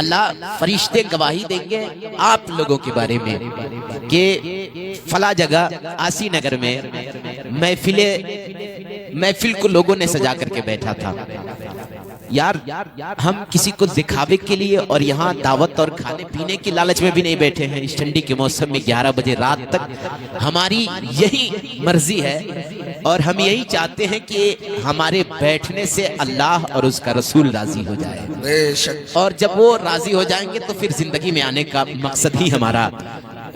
اللہ فرشتے گواہی دیں گے آپ لوگوں کے بارے میں کہ فلاں جگہ آسی نگر میں محفل کو لوگوں نے سجا کر کے بیٹھا تھا. یار ہم کسی کو دکھاوے کے لیے اور یہاں دعوت اور کھانے پینے کی لالچ میں بھی نہیں بیٹھے ہیں. اس ٹھنڈی کے موسم میں 11 بجے رات تک ہماری یہی مرضی ہے اور ہم یہی چاہتے ہیں کہ ہمارے بیٹھنے سے اللہ اور اس کا رسول راضی ہو جائے, اور جب وہ راضی ہو جائیں گے تو پھر زندگی میں آنے کا مقصد ہی ہمارا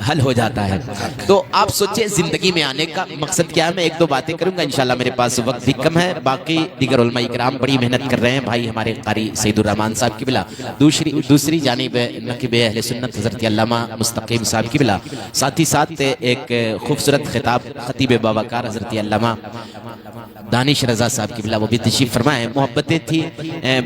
حل ہو جاتا ہے. تو آپ سوچیں زندگی میں آنے کا مقصد کیا ہے. میں ایک دو باتیں کروں گا, انشاءاللہ میرے پاس وقت بھی کم ہے. باقی دیگر علماء کرام بڑی محنت کر رہے ہیں. بھائی ہمارے قاری سید الرحمان صاحب کی بلا, دوسری جانب نقیب اہل سنت حضرت علامہ مستقیم صاحب کی بلا, ساتھ ہی ساتھ ایک خوبصورت خطاب خطیب باوقار حضرت علامہ دانش رضا صاحب کی بلا, وہ بھی تشریف فرمائے. محبتیں تھی,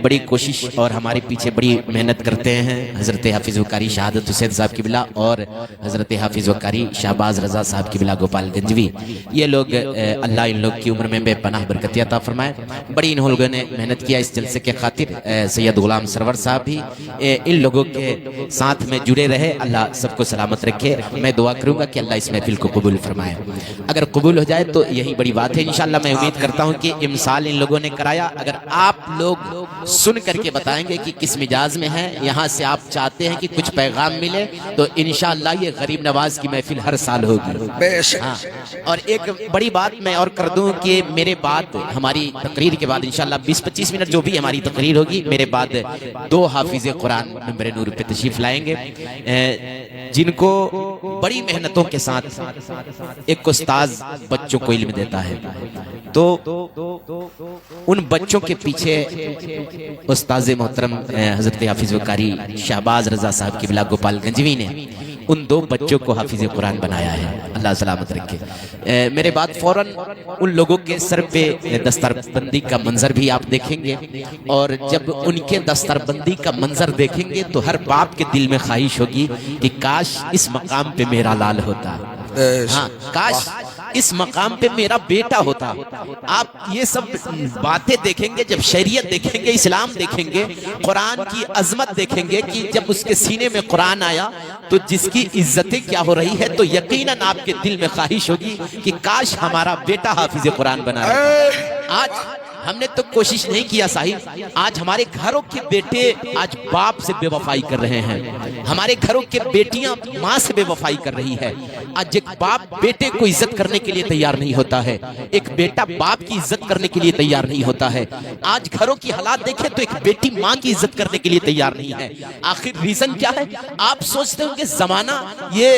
بڑی کوشش اور ہمارے پیچھے بڑی محنت کرتے ہیں حضرت حافظ وقاری شہادت حسین صاحب کی بلا اور حضرت حافظ وقاری شہباز رضا صاحب کی بلا گوپال گنجوی. یہ لوگ اللہ ان لوگ کی عمر میں بے پناہ برکت عطا فرمائے. بڑی ان لوگوں نے محنت کیا اس جلسے کے خاطر. سید غلام سرور صاحب بھی ان لوگوں کے ساتھ میں جڑے رہے. اللہ سب کو سلامت رکھے. میں دعا کروں گا کہ اللہ اس محفل کو قبول فرمائے. اگر قبول ہو جائے تو یہی بڑی بات ہے. انشاءاللہ میں امید کرتا ہوں کہ امسال ان لوگوں نے کرایا. اگر آپ لوگ سن کر کے بتائیں گے کہ کس مجاز میں ہیں, یہاں سے آپ چاہتے ہیں کہ کچھ پیغام ملے, تو انشاءاللہ یہ غریب نواز کی محفل ہر سال ہوگی. اور ایک بڑی بات میں اور کر دوں کہ میرے بعد ہماری تقریر کے بعد انشاءاللہ 20-25 منٹ جو بھی ہماری تقریر ہوگی, میرے بعد 2 حافظ قرآن منبر نور پہ تشریف لائیں گے, جن کو بڑی محنتوں کے ساتھ ایک استاذ بچوں کو علم دیتا ہے. تو ان بچوں کے پیچھے استاذ محترم حضرت حافظ وقاری شہباز رضا صاحب کی بلا گوپال گنجوی نے ان 2 بچوں کو حافظ قرآن بنایا ہے. اللہ سلامت رکھے. میرے بعد فوراً ان لوگوں کے سر پہ دستار بندی کا منظر بھی آپ دیکھیں گے, اور جب ان کے دستار بندی کا منظر دیکھیں گے تو ہر باپ کے دل میں خواہش ہوگی کہ کاش اس مقام پہ میرا لال ہوتا, ہاں کاش اس مقام پہ میرا بیٹا ہوتا. آپ یہ سب باتیں دیکھیں گے, جب شریعت دیکھیں گے, اسلام دیکھیں گے, قرآن کی عظمت دیکھیں گے کہ جب اس کے سینے میں قرآن آیا تو جس کی عزتیں کیا ہو رہی ہے, تو یقیناً آپ کے دل میں خواہش ہوگی کہ کاش ہمارا بیٹا حافظ قرآن بنا رہا. آج ہم نے تو کوشش نہیں کیا صاحب, آج ہمارے گھروں کے بیٹے آج باپ سے بے وفائی کر رہے ہیں. ہمارے گھروں کے بیٹیاں ماں سے بے وفائی کر رہی ہے. آج ایک باپ بیٹے کو عزت کرنے کے لیے تیار نہیں ہوتا ہے, ایک بیٹا باپ کی عزت کرنے کے لیے تیار نہیں ہوتا ہے. آج گھروں کی حالات دیکھیں تو ایک بیٹی ماں کی عزت کرنے کے لیے تیار نہیں ہے. آخر ریزن کیا ہے؟ آپ سوچتے ہوں کہ زمانہ یہ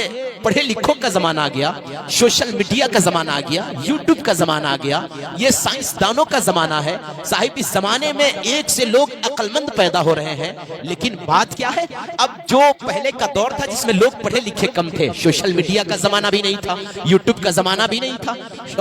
پڑھے لکھوں کا زمانہ آ گیا, سوشل میڈیا کا زمانہ آ گیا, یوٹیوب کا زمانہ آ گیا, یہ سائنسدانوں کا زمانہ ہے. صاحب اس زمانے میں ایک سے لوگ عقل مند پیدا ہو رہے ہیں, لیکن بات کیا ہے, اب جو پہلے کا دور تھا جس میں لوگ پڑھے لکھے کم تھے, سوشل میڈیا کا زمانہ بھی نہیں تھا, یوٹیوب کا زمانہ بھی نہیں تھا,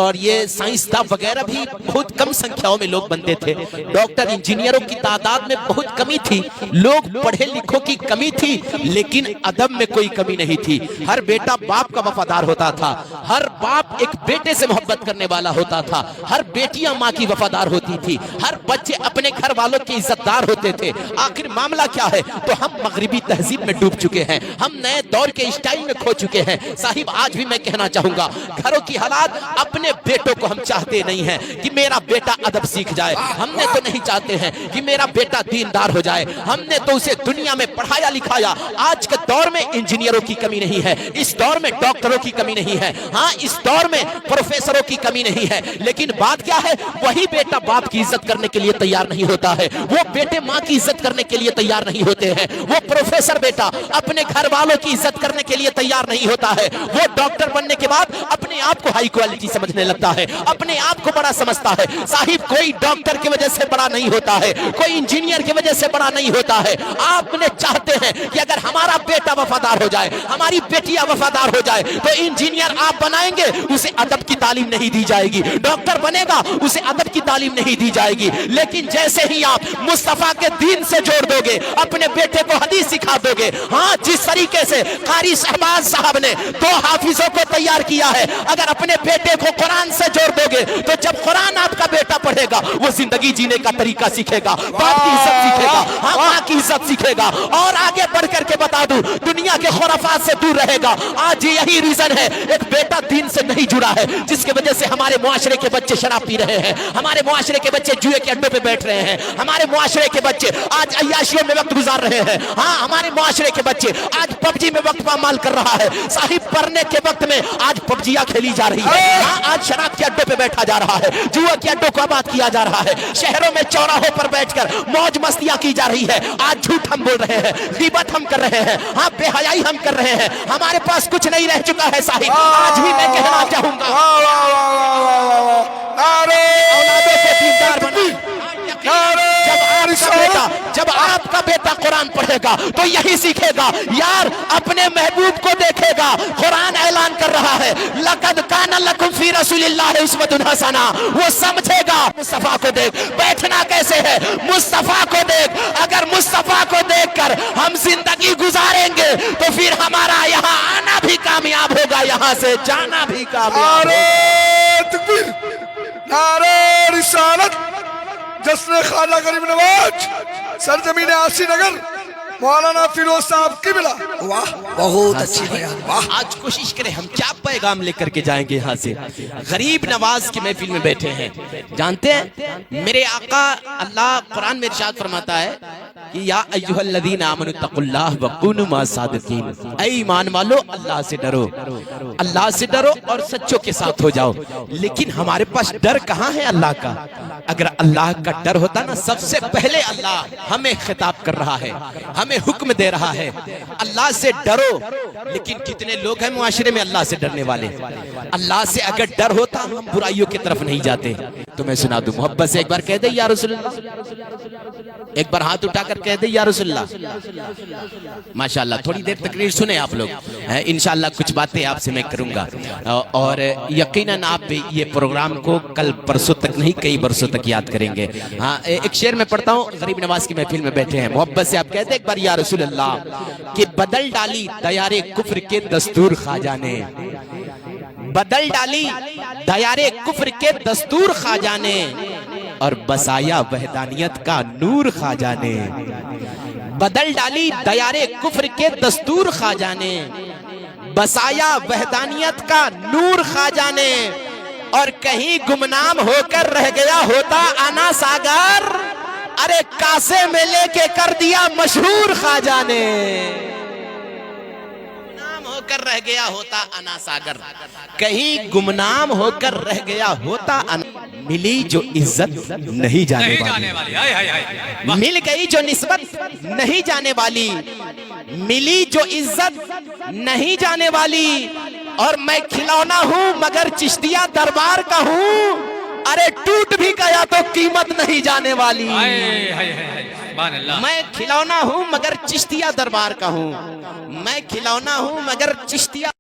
اور یہ سائنسداں وغیرہ بھی بہت کم سنکھیاؤں میں لوگ بنتے تھے, ڈاکٹر انجینئروں کی تعداد میں بہت کمی تھی, لوگ پڑھے لکھوں کی کمی تھی, لیکن ادب میں کوئی کمی نہیں تھی. ہر بیٹا باپ کا وفادار ہوتا تھا, ہر باپ ایک بیٹے سے محبت کرنے والا ہوتا تھا, ہر بیٹیاں ماں کی وفادار ہوتی تھی, ہر بچے اپنے گھر والوں کے عزت دار ہوتے تھے. آخر معاملہ کیا ہے؟ تو ہم مغربی تہذیب میں ڈوب چکے ہیں, ہم نئے دور کے اسٹائل میں کھو چکے ہیں. صاحب آج بھی میں کہنا چاہوں گا, گھروں کی حالات, اپنے بیٹوں کو ہم چاہتے نہیں ہیں کہ میرا بیٹا ادب سیکھ جائے, ہم نے تو نہیں چاہتے ہیں کہ میرا بیٹا دیندار ہو جائے, ہم نے تو اسے دنیا میں پڑھایا لکھایا. آج کے دور میں انجینئروں کی کمی نہیں ہے, اس دور میں ڈاکٹروں کی کمی نہیں ہے, ہاں اس دور میں پروفیسروں کی کمی نہیں ہے, لیکن بات کیا ہے, وہی بیٹا باپ کی عزت کرنے کے لیے تیار نہیں ہوتا ہے, وہ بیٹے ماں کی عزت کرنے کے لیے تیار نہیں ہوتے ہیں, وہ پروفیسر بیٹا اپنے گھر والوں کی عزت کرنے کے لیے تیار نہیں ہوتا ہے, وہ ڈاکٹر بننے کے بعد اپنے آپ کو ہائی کوالٹی سمجھنے لگتا ہے, اپنے آپ کو بڑا سمجھتا ہے. صاحب کوئی ڈاکٹر کی وجہ سے بڑا نہیں ہوتا ہے, کوئی انجینئر کی وجہ سے بڑا نہیں ہوتا ہے. آپ نے چاہتے ہیں کہ اگر ہمارا بیٹا وفادار ہو جائے, ہماری بیٹیاں وفادار ذمہ دار ہو جائے تو انجینئر آپ بنائیں گے اسے ادب کی تعلیم نہیں دی جائے گی، ڈاکٹر بنے گا اسے ادب کی تعلیم نہیں دی جائے گی، لیکن جیسے ہی آپ مصطفیٰ کے دین سے جوڑ دو گے، اپنے بیٹے کو حدیث سکھا دو گے، ہاں جس طریقے سے قاری شہباز صاحب نے 2 حافظوں کو تیار کیا ہے، اگر اپنے بیٹے کو قرآن سے جوڑ دو گے تو جب قرآن آپ کا بیٹا پڑھے گا وہ زندگی جینے کا طریقہ سیکھے گا، باپ کی عزت سیکھے گا، ہاں ماں کی عزت سیکھے گا، اور آگے بڑھ کر کے بتا دوں دنیا کے خرافات سے دور رہے گا۔ آج یہی ریزن ہے ایک بیٹا دین سے نہیں جڑا ہے جس کی وجہ سے ہمارے معاشرے کے بچے شراب پی رہے ہیں، ہمارے معاشرے کے بچے جوئے کے اڈوں پہ بیٹھ رہے ہیں، ہمارے معاشرے کے بچے آج عیاشیوں میں وقت گزار رہے ہیں، ہاں ہمارے معاشرے کے بچے آج پب جی میں وقت پامال کر رہا ہے، صاحب پڑھنے کے وقت میں آج پبجیاں کھیلی جا رہی ہے، ہاں آج شراب کے اڈوں پہ بیٹھا جا رہا ہے، جوئے کے اڈوں کو آباد کیا جا رہا ہے، شہروں میں چوراہوں پر بیٹھ کر موج مستیاں کی جا رہی ہے، آج جھوٹ ہم بول رہے ہیں، غیبت ہم کر رہے ہیں، ہاں بے حیائی ہم کر رہے ہیں، ہمارے پاس کچھ نہیں رہ چکا ہے صاحب۔ آج بھی میں کہنا چاہوں گا اولادوں کو دیندار بنائیں۔ جب آپ کا بیٹا قرآن پڑھے گا تو یہی سیکھے گا، یار اپنے محبوب کو دیکھے گا، قرآن اعلان کر رہا ہے لَقَدْ كَانَ لَكُمْ فِي رَسُولِ اللَّهِ أُسْوَةٌ حَسَنَةٌ، وہ سمجھے گا مصطفیٰ کو دیکھ بیٹھنا کیسے ہے، مصطفیٰ کو دیکھ، اگر مصطفیٰ کو دیکھ کر ہم زندگی گزاریں گے تو پھر ہمارا یہاں آنا بھی کامیاب ہوگا، یہاں سے جانا بھی کامیاب ہوگا۔ نعرہ تکبیر، نعرہ رسالت، جشن خواجہ غریب نواز، سرزمین آسی نگر، مولانا فیروز صاحب قبلہ۔ واہ بہت اچھی بیان، واہ۔ آج کوشش کریں ہم کیا پیغام لے کر کے جائیں گے یہاں سے، غریب نواز کی محفل میں بیٹھے ہیں، جانتے ہیں میرے آقا اللہ قرآن میں ارشاد فرماتا ہے کہ یا ایھا الذین آمنوا اتقوا اللہ وکونوا مع الصادقین، اے ایمان والو اللہ سے ڈرو، اللہ سے ڈرو اور سچوں کے ساتھ ہو جاؤ، لیکن ہمارے پاس ڈر کہاں ہے اللہ کا؟ اگر اللہ کا ڈر ہوتا نا، سب سے پہلے اللہ ہمیں خطاب کر رہا ہے، ہمیں حکم دے رہا ہے اللہ سے ڈرو، لیکن کتنے لوگ ہیں معاشرے میں اللہ سے ڈرنے والے؟ اللہ سے اگر ڈر ہوتا ہم برائیوں کی طرف نہیں جاتے۔ تو میں سنا دوں محبت سے ایک بار کہہ دے یا رسول اللہ، ایک بار ہاتھ اٹھا کر کہہ دے یا رسول اللہ۔ ماشاءاللہ تھوڑی دیر تقریر سنیں آپ لوگ، انشاءاللہ کچھ باتیں آپ سے میں کروں گا، اور یقیناً آپ بھی یہ پروگرام کو کل پرسوں تک نہیں کئی برسوں تک یاد کریں گے۔ ہاں ایک شعر میں پڑھتا ہوں، غریب نواز کی محفل میں بیٹھے ہیں، محبت سے آپ کہتے ہیں ایک بار یا رسول اللہ کہ بدل ڈالی دیار کفر کے دستور خواجہ نے، بدل ڈالی دیار کفر کے دستور خواجہ نے، اور بسایا وحدانیت کا نور خواجہ نے، بدل ڈالی دیار کفر کے دستور خواجہ نے، بسایا وحدانیت کا نور خواجہ نے، اور کہیں گمنام ہو کر رہ گیا ہوتا آنا ساگر، ارے کاسے میں لے کے کر دیا مشہور خواجہ نے، گمنام ہو کر رہ گیا ہوتا انا ساگر، کہیں گمنام ہو کر رہ گیا ہوتا انا، ملی جو عزت نہیں جانے والی، مل گئی جو نسبت نہیں جانے والی، ملی جو عزت نہیں جانے والی، اور میں کھلونا ہوں مگر چشتیہ دربار کا ہوں، ارے ٹوٹ بھی گیا تو قیمت نہیں جانے والی، میں کھلونا ہوں مگر چشتیہ دربار کا ہوں، میں کھلونا ہوں مگر چشتیہ